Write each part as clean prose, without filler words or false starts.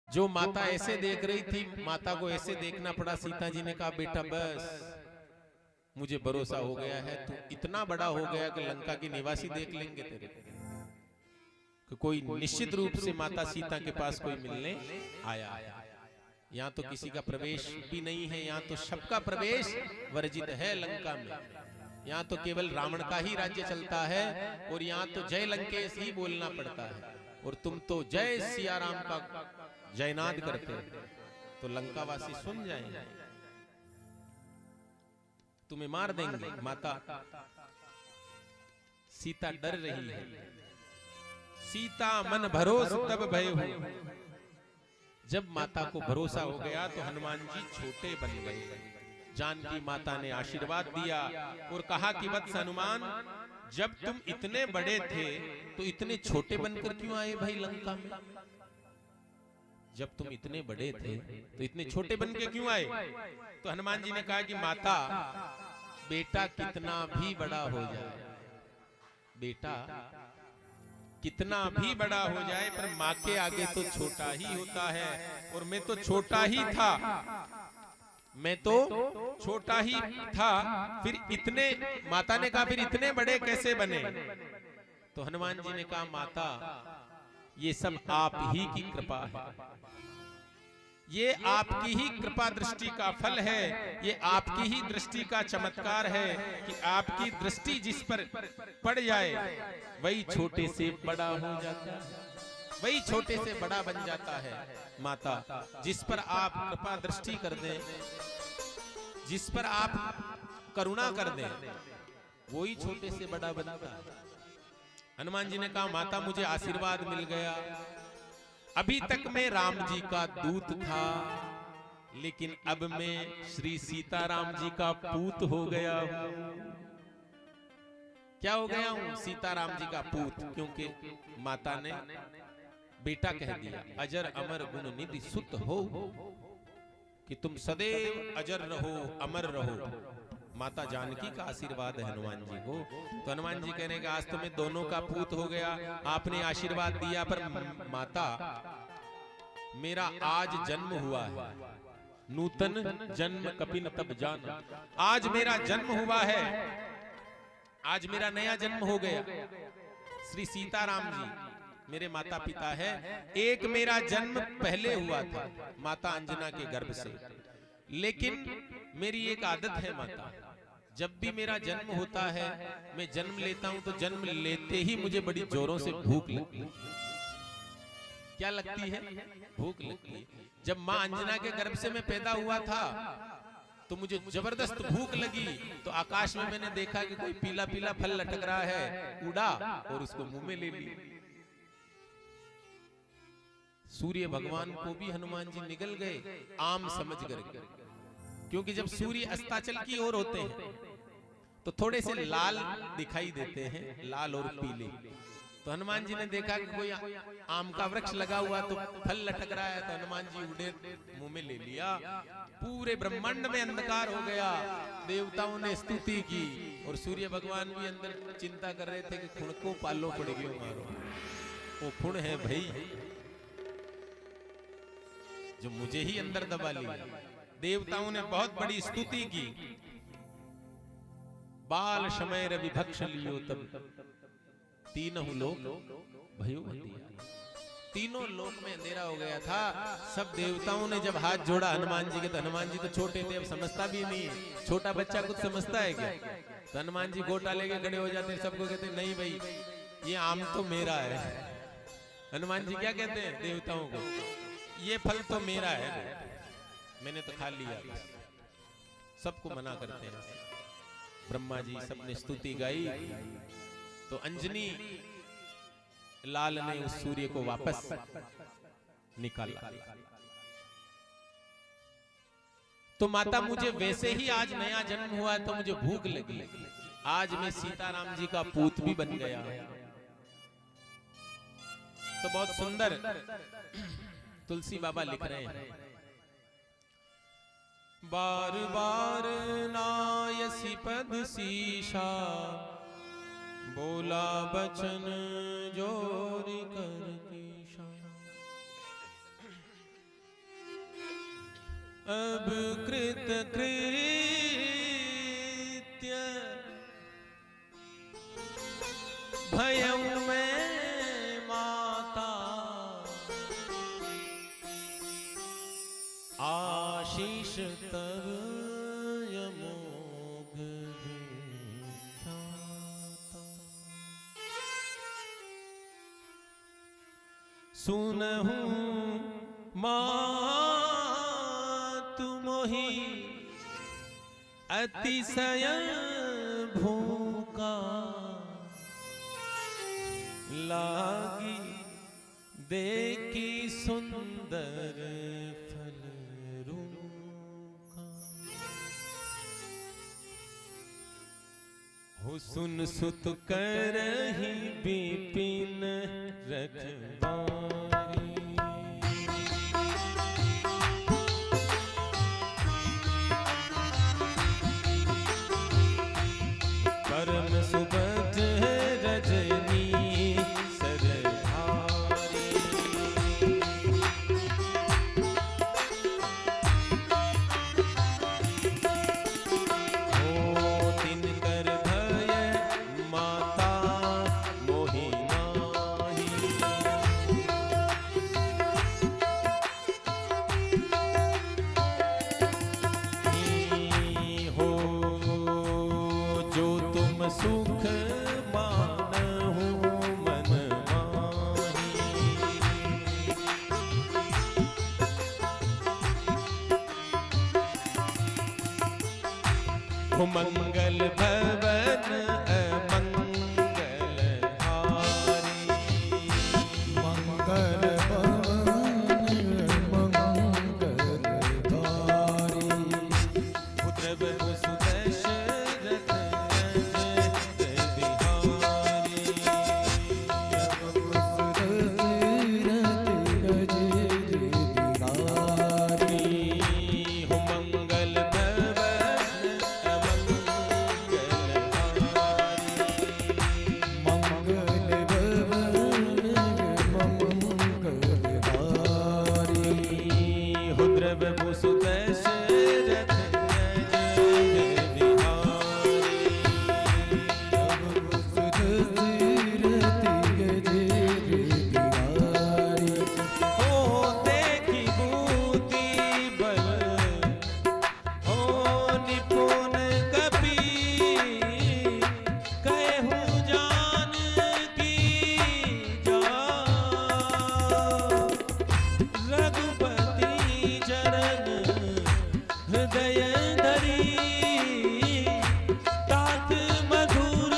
जो माता ऐसे देख रही थी, माता को ऐसे देखना पड़ा। सीता जी ने कहा बेटा बस मुझे भरोसा हो गया है, तू इतना बड़ा हो गया कि लंका के निवासी देख लेंगे तेरे को। कोई निश्चित रूप से माता सीता के पास कोई मिलने आया है। यहाँ तो किसी का प्रवेश भी नहीं है, यहाँ तो सबका प्रवेश वर्जित है लंका में। यहाँ तो केवल रावण का ही राज्य चलता है और यहाँ तो जय लंकेश ही बोलना पड़ता है, और तुम तो जय सिया राम का जयनाद करते हो, तो लंकावासी सुन जाएंगे, तुम्हें मार देंगे। माता सीता डर रही है। सीता मन भरोस तब भय हो। जब माता को भरोसा हो गया तो हनुमान जी छोटे बन गए। जानकी माता ने आशीर्वाद दिया और कहा कि वत्स हनुमान, जब तुम इतने बड़े थे तो इतने छोटे बनकर क्यों आए भाई लंका में? जब तुम इतने बड़े थे तो इतने छोटे बन के क्यों आए? तो हनुमान जी ने कहा कि माता, बेटा कितना भी बड़ा हो जाए, बेटा कितना भी बड़ा हो जाए, पर माँ के आगे तो छोटा ही होता है, और मैं तो छोटा ही था, मैं तो छोटा ही था, फिर इतने, माता ने कहा फिर इतने बड़े कैसे बने? तो हनुमान जी ने कहा माता, ये सब आप ही की कृपा है, ये आपकी ही कृपा दृष्टि का फल है, ये आपकी ही दृष्टि का चमत्कार है कि आपकी दृष्टि जिस पर पड़ जाए वही छोटे से बड़ा हो जाता है, वही छोटे से बड़ा बन जाता है। माता, जिस पर आप कृपा दृष्टि कर दें, जिस पर आप करुणा कर दें, वही छोटे से बड़ा बनता है। हनुमान जी ने कहा माता, मुझे आशीर्वाद मिल गया। अभी तक मैं राम जी का दूत था, लेकिन अब मैं श्री सीताराम जी का पूत हो गया हूं। क्या हो गया हूं? सीताराम जी का पूत, क्योंकि माता ने बेटा कह दिया। अजर अमर गुण निधि सुत हो, कि तुम सदैव अजर रहो, अमर रहो। माता जानकी का आशीर्वाद है हनुमान जी को। तो हनुमान जी कहने का आज तो मैं दोनों का पूत हो गया, आपने आशीर्वाद दिया, पर माता मेरा आज जन्म हुआ है, नूतन जन्म कपिन तब जान। आज मेरा जन्म हुआ है, आज मेरा नया जन्म हो गया। श्री सीताराम जी मेरे माता पिता है। एक मेरा जन्म पहले हुआ था माता अंजना के गर्भ से, लेकिन मेरी एक आदत है माता, जब भी मेरा जन्म होता है, मैं जन्म लेता हूं तो जन्म लेते ही मुझे बड़ी जोरों से भूख लगती है। क्या लगती है? भूख लगती है। जब मां अंजना के गर्भ से मैं पैदा हुआ था तो मुझे जबरदस्त भूख लगी, तो आकाश में मैंने देखा कि कोई पीला पीला फल लटक रहा है, उड़ा और उसको मुंह में ले लिया। सूर्य भगवान को भी हनुमान जी निगल गए आम समझ करके, क्योंकि जब सूर्य अस्ताचल की ओर होते हैं तो थोड़े से लाल दिखाई देते हैं, लाल और पीले। तो हनुमान जी ने देखा कि कोई आम का वृक्ष लगा हुआ तो फल लटक रहा है, तो हनुमान जी उड़े मुंह में ले लिया। पूरे ब्रह्मांड में अंधकार हो गया। देवताओं ने स्तुति की और सूर्य भगवान भी अंदर चिंता कर रहे थे कि खुण को पालो पड़ गयो मारो, वो खुण है भाई जो मुझे ही अंदर दबा लिया। देवताओं ने बहुत बड़ी स्तुति की। बाल समय रवि भक्ष लियो तब तीनों लोक भयो दिया। तीनों लोक में अंधेरा हो गया था। सब देवताओं ने जब हाथ जोड़ा हनुमान जी के, तो हनुमान जी तो छोटे थे, अब समझता भी नहीं है, छोटा बच्चा कुछ समझता है क्या? तो हनुमान जी गोटा लेके खड़े हो जाते, सबको कहते नहीं भाई ये आम तो मेरा है। हनुमान जी क्या कहते हैं देवताओं को? ये फल तो मेरा है, मैंने तो खा लिया। सबको मना करते हैं। ब्रह्मा जी सबने स्तुति गाई, तो अंजनी लाल ने उस सूर्य को वापस निकाला। तो माता, मुझे वैसे ही आज नया जन्म हुआ तो मुझे भूख लगी, आज मैं सीताराम जी का पूत भी बन गया। तो बहुत सुंदर तुलसी बाबा लिख रहे हैं, बार बार नायसी पद सीसा, बोला बचन जोरी कर कीशा। आशीष तब यमोग विख्याता। सुनहु मातु मोहि अतिशय भूखा, लागी देखी सुंदर फल रूखा। हो सुन सुत करहि विपिन रखवारी। परम सुबध रजनी सरधारी। ओ तिनकर भय माता मोहि नाही। हो जो तुम सुख मानहु मन माही। हो मंगल भवन अमंगल हारी। मंगल भवन मंगलहारी। पुत्र वसु दशरथ जय बिहारी। हो मंगल भवन अमंगल हारी। मंगल भवन मंगलहारी। हो द्रव वसु दशरथ जय बिहारी। हो देखी बूती बल हो निपुण कपि। कहूँ जान की जान। रघुपति चरण हृदय धरी। तात मधुर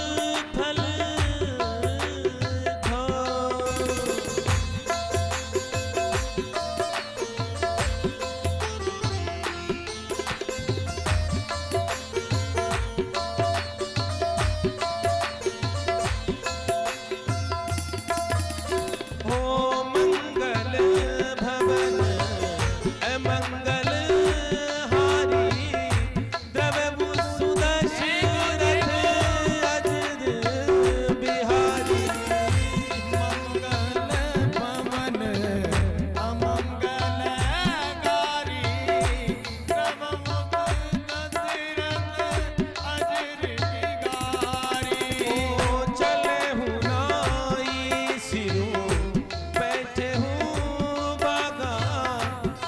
फल खाओ। हो मंगल भवन अमंगल हारी। द्रव सुदशरथ अजर बिहारी। मंगल भवन अमंगलहारी। द्रव दशरथ अजर बिहारी। ओ चले हूँ नाई सिरु बैठे हूँ बागा।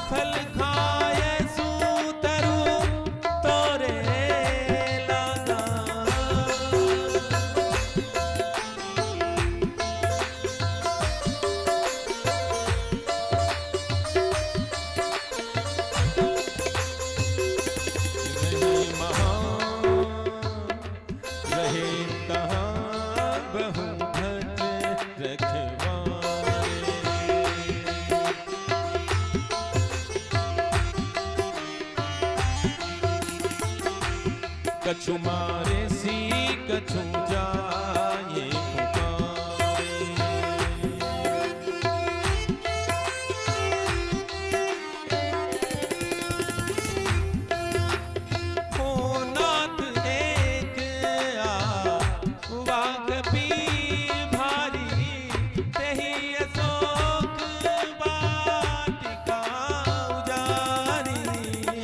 फल खाए सूतरु तोरे लागा। रहे महान रहे कहाँ बहु भज रखवारे। कछु मारे सी कछु जा